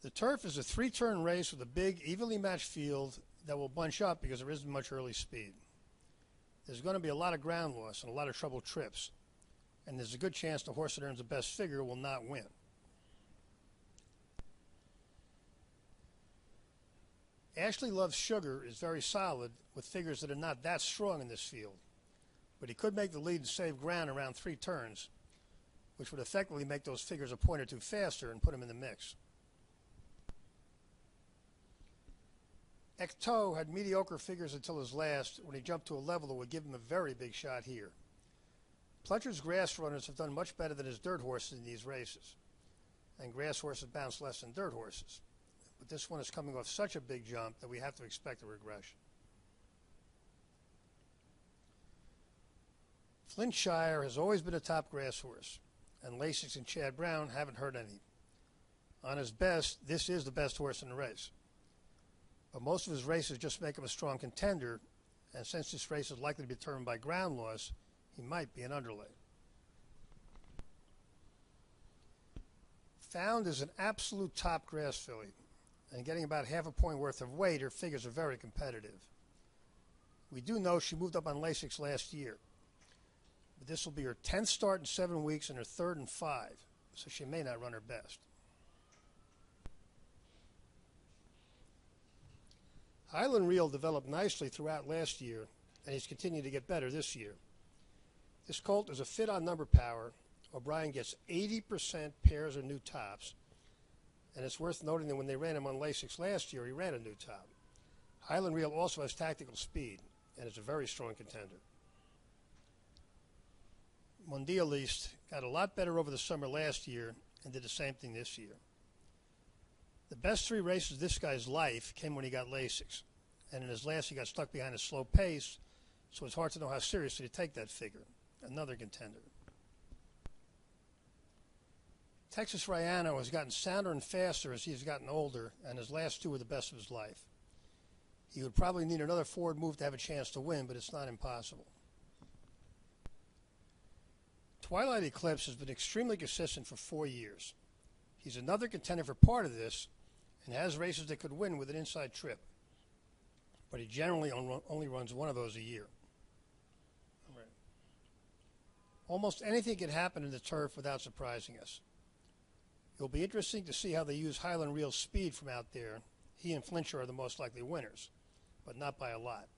The turf is a three-turn race with a big, evenly matched field that will bunch up because there isn't much early speed. There's going to be a lot of ground loss and a lot of trouble trips, and there's a good chance the horse that earns the best figure will not win. Ashley Loves Sugar is very solid with figures that are not that strong in this field, but he could make the lead and save ground around 3 turns, which would effectively make those figures a point or two faster and put him in the mix. Ecto had mediocre figures until his last, when he jumped to a level that would give him a very big shot here. Pletcher's grass runners have done much better than his dirt horses in these races, and grass horses bounce less than dirt horses. But this one is coming off such a big jump that we have to expect a regression. Flintshire has always been a top grass horse, and Lasix and Chad Brown haven't hurt any. On his best, this is the best horse in the race. But most of his races just make him a strong contender, and since this race is likely to be determined by ground loss, he might be an underlay. Found is an absolute top grass filly, and getting about half a point worth of weight, her figures are very competitive. We do know she moved up on Lasix last year, but this will be her 10th start in 7 weeks and her 3rd in 5, so she may not run her best. Highland Reel developed nicely throughout last year, and he's continued to get better this year. This colt is a fit on number power. O'Brien gets 80% pairs or new tops, and it's worth noting that when they ran him on Lasix last year, he ran a new top. Highland Reel also has tactical speed, and is a very strong contender. Mondialiste got a lot better over the summer last year and did the same thing this year. The best 3 races of this guy's life came when he got Lasix, and in his last he got stuck behind a slow pace, so it's hard to know how seriously to take that figure. Another contender. Texas Rayano has gotten sounder and faster as he has gotten older, and his last 2 were the best of his life. He would probably need another forward move to have a chance to win, but it's not impossible. Twilight Eclipse has been extremely consistent for 4 years. He's another contender for part of this, and has races that could win with an inside trip. But he generally only runs 1 of those a year. Right. Almost anything can happen in the turf without surprising us. It'll be interesting to see how they use Highland Reel's speed from out there. He and Flintshire are the most likely winners, but not by a lot.